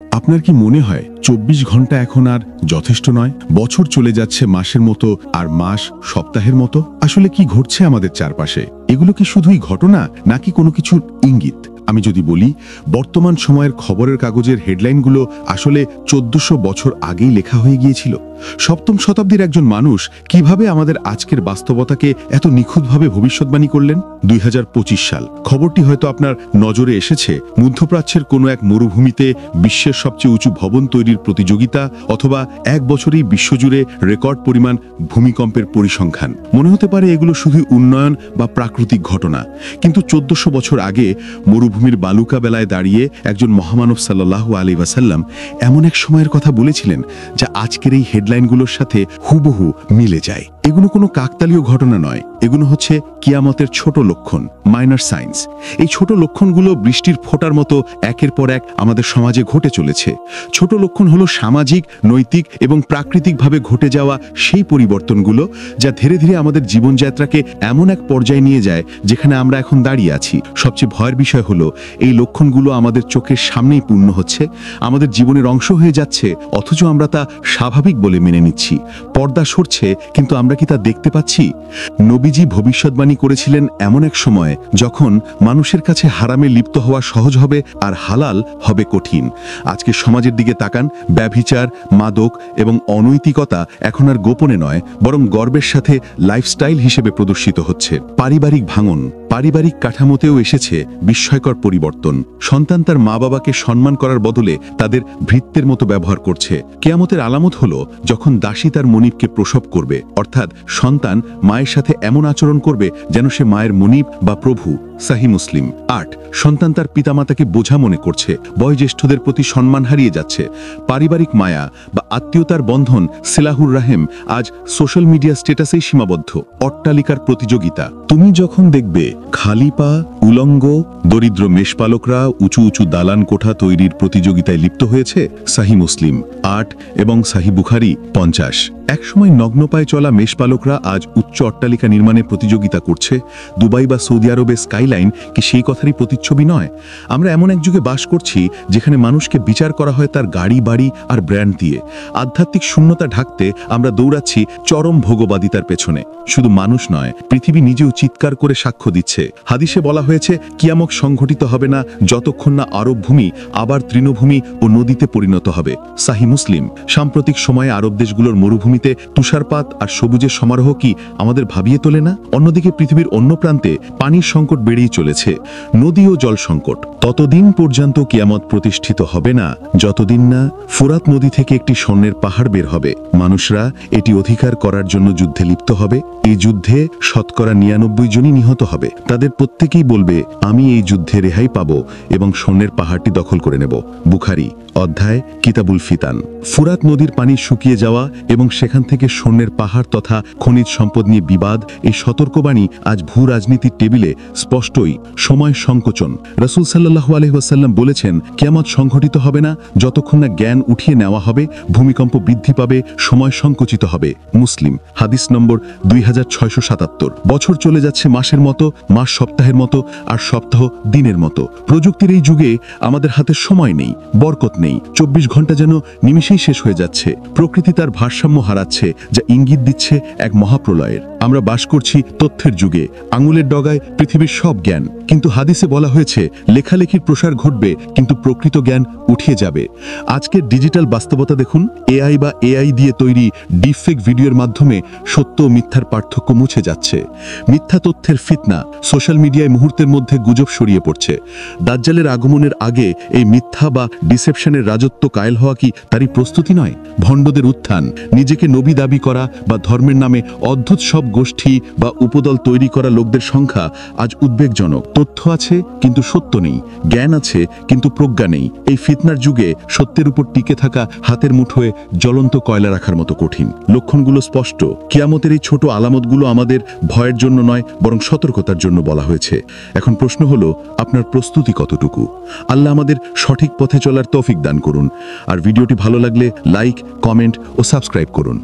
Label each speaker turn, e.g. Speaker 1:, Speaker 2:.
Speaker 1: আপনার কি মনে হয় ২৪ ঘন্টা এখন আর যথেষ্ট নয়? বছর চলে যাচ্ছে মাসের মতো, আর মাস সপ্তাহের মতো। আসলে কি ঘটছে আমাদের চারপাশে? এগুলো কি শুধুই ঘটনা, নাকি কোনো কিছুর ইঙ্গিত? আমি যদি বলি, বর্তমান সময়ের খবরের কাগজের হেডলাইনগুলো আসলে ১৪০০ বছর আগেই লেখা হয়ে গিয়েছিল। সপ্তম শতাব্দীর একজন মানুষ কিভাবে আমাদের আজকের বাস্তবতাকে এত নিখুঁতভাবে ভবিষ্যৎবাণী করলেন? ২০২৫ সাল। খবরটি হয়তো আপনার নজরে এসেছে। মধ্যপ্রাচ্যের কোনো এক মরুভূমিতে বিশ্বের সবচেয়ে উঁচু ভবন তৈরির প্রতিযোগিতা, অথবা এক বছরেই বিশ্বজুড়ে রেকর্ড পরিমাণ ভূমিকম্পের পরিসংখ্যান। মনে হতে পারে এগুলো শুধু উন্নয়ন বা প্রাকৃতিক ঘটনা, কিন্তু ১৪০০ বছর আগে মরুভূমির বালুকা বেলায় দাঁড়িয়ে একজন মহামানব সাল্লাল্লাহু আলাইহি ওয়াসাল্লাম এমন এক সময়ের কথা বলেছিলেন যা আজকের এই হেডলাইনগুলোর সাথে হুবহু মিলে যায়। এগুলো কোনো কাকতালীয় ঘটনা নয়, এগুলো হচ্ছে কিয়ামতের ছোট লক্ষণ, মাইনর সাইন্স। এই ছোট লক্ষণগুলো বৃষ্টির ফোঁটার মতো একের পর এক আমাদের সমাজে ঘটে চলেছে। ছোট লক্ষণ হলো সামাজিক, নৈতিক এবং প্রাকৃতিকভাবে ঘটে যাওয়া সেই পরিবর্তনগুলো যা ধীরে ধীরে আমাদের জীবনযাত্রাকে এমন এক পর্যায়ে নিয়ে যায় যেখানে আমরা এখন দাঁড়িয়ে আছি। সবচেয়ে ভয়ের বিষয় হলো এই লক্ষণগুলো আমাদের চোখের সামনেই পূর্ণ হচ্ছে, আমাদের জীবনের অংশ হয়ে যাচ্ছে, অথচ আমরা তা স্বাভাবিক বলে মেনে নিচ্ছি। পর্দা সরছে, কিন্তু আমরা কি তা দেখতে পাচ্ছি? নবীজি ভবিষ্যৎবাণী করেছিলেন এমন এক সময় যখন মানুষের কাছে হারামে লিপ্ত হওয়া সহজ হবে আর হালাল হবে কঠিন। আজকে সমাজের দিকে তাকান, ব্যভিচার, মাদক এবং অনৈতিকতা এখন আর গোপনে নয়, বরং গর্বের সাথে লাইফস্টাইল হিসেবে প্রদর্শিত হচ্ছে। পারিবারিক ভাঙন, পারিবারিক কাঠামোতেও এসেছে বিস্ময়কর পরিবর্তন। সন্তান তার মা বাবাকে সম্মান করার বদলে তাদের ভৃত্যের মতো ব্যবহার করছে। কিয়ামতের আলামত হলো যখন দাসী তার মনিবকে প্রসব করবে, অর্থাৎ সন্তান মায়ের সাথে এমন আচরণ করবে যেন সে মায়ের মনিব বা প্রভু। সাহি মুসলিম। ৮, সন্তান তার পিতামাতাকে বোঝা মনে করছে, বয়োজ্যেষ্ঠদের প্রতি সম্মান হারিয়ে যাচ্ছে। পারিবারিক মায়া বা আত্মীয়তার বন্ধন, সিলাহুর রাহেম, আজ সোশ্যাল মিডিয়া স্ট্যাটাসেই সীমাবদ্ধ। অট্টালিকার প্রতিযোগিতা। তুমি যখন দেখবে খালি পা, উলঙ্গ, দরিদ্র মেষপালকরা উঁচু উঁচু দালান কোঠা তৈরির প্রতিযোগিতায় লিপ্ত হয়েছে। সাহি মুসলিম ৮ এবং সাহি বুখারি ৫০। একসময় নগ্নপায়ে চলা মেষপালকরা আজ উচ্চ অট্টালিকা নির্মাণে প্রতিযোগিতা করছে। দুবাই বা সৌদি আরবের স্কাইলাইন কি সেই কথারই প্রতিচ্ছবি নয়? আমরা এমন এক যুগে বাস করছি যেখানে মানুষকে বিচার করা হয় তার গাড়ি, বাড়ি আর ব্র্যান্ড দিয়ে। আধ্যাত্মিক শূন্যতা ঢাকতে আমরা দৌড়াচ্ছি চরম ভোগবাদিতার পেছনে। শুধু মানুষ নয়, পৃথিবী নিজেও চিৎকার করে সাক্ষ্য দিচ্ছে। হাদিসে বলা হয়েছে, কিয়ামত সংঘটিত হবে না যতক্ষণ না আরব ভূমি আবার তৃণভূমি ও নদীতে পরিণত হবে। সাহি মুসলিম। সাম্প্রতিক সময়ে আরব দেশগুলোর মরুভূমিতে তুষারপাত আর সবুজের সমারোহ কি আমাদের ভাবিয়ে তোলে না? অন্যদিকে পৃথিবীর অন্য প্রান্তে পানির সংকট বেড়েই চলেছে, নদী ও জল সংকট। ততদিন পর্যন্ত কিয়ামত প্রতিষ্ঠিত হবে না যতদিন না ফোরাত নদী থেকে একটি স্বর্ণের পাহাড় বের হবে। মানুষরা এটি অধিকার করার জন্য যুদ্ধে লিপ্ত হবে। এই যুদ্ধে শতকরা ৯৯ জনই নিহত হবে। তাদের প্রত্যেকেই বলবে, আমি এই যুদ্ধে রেহাই পাবো এবং স্বর্ণের পাহাড়টি দখল করে নেব। বুখারী অধ্যায় কিতাবুল ফিতান। ফুরাত নদীর পানি শুকিয়ে যাওয়া এবং সেখান থেকে স্বর্ণের পাহাড় তথা খনিজ সম্পদ নিয়ে বিবাদ, এই সতর্কবাণী আজ ভূ রাজনীতির টেবিলে স্পষ্টই। সময় সংকোচন। রাসূল সাল্লাল্লাহু আলাইহি ওয়াসাল্লাম বলেছেন, কিয়ামত সংঘটিত হবে না যতক্ষণ না জ্ঞান উঠিয়ে নেওয়া হবে, ভূমিকম্প বৃদ্ধি পাবে, সময় সংকুচিত হবে। মুসলিম হাদিস নম্বর 2677। বছর চলে যাচ্ছে মাসের মতো, মাস সপ্তাহের মতো, আর সপ্তাহ দিনের মতো। প্রযুক্তির এই যুগে আমাদের হাতে সময় নেই, বরকত নেই। ২৪ ঘন্টা যেন নিমিষেই শেষ হয়ে যাচ্ছে। প্রকৃতি তার ভারসাম্য হারাচ্ছে, যা ইঙ্গিত দিচ্ছে এক মহাপ্রলয়ের। আমরা বাস করছি তথ্যের যুগে, আঙুলের ডগায় পৃথিবীর সব জ্ঞান। কিন্তু হাদিসে বলা হয়েছে, লেখালেখির প্রসার ঘটবে কিন্তু প্রকৃত জ্ঞান উঠিয়ে যাবে। আজকের ডিজিটাল বাস্তবতা দেখুন। এআই বা এআই দিয়ে তৈরি ডিপফেক ভিডিওর মাধ্যমে সত্য ও মিথ্যার পার্থক্য মুছে যাচ্ছে। মিথ্যা তথ্যের ফিতনা। সোশ্যাল মিডিয়ায় মুহূর্তের মধ্যে গুজব ছড়িয়ে পড়ছে। দাজ্জালের আগমনের আগে এই মিথ্যা বা ডিসেপশনের রাজত্ব কায়েল হওয়া কি তারই প্রস্তুতি নয়? ভণ্ডদের উত্থান। নিজেকে নবী দাবি করা বা ধর্মের নামে অদ্ভুত সব গোষ্ঠী বা উপদল তৈরি করা লোকদের সংখ্যা আজ উদ্বেগজনক। তথ্য আছে কিন্তু সত্য নেই, জ্ঞান আছে কিন্তু প্রজ্ঞা নেই। এই ফিতনার যুগে সত্যের উপর টিকে থাকা হাতের মুঠোয় জ্বলন্ত কয়লা রাখার মতো কঠিন। লক্ষণগুলো স্পষ্ট। কিয়ামতের এই ছোট আলামতগুলো আমাদের ভয়ের জন্য নয়, বরং সতর্কতার জন্য বলা হয়েছে। এখন প্রশ্ন হলো, আপনার প্রস্তুতি কতটুকু? আল্লাহ আমাদের সঠিক পথে চলার তৌফিক দান করুন। আর ভিডিওটি ভালো লাগলে লাইক, কমেন্ট ও সাবস্ক্রাইব করুন।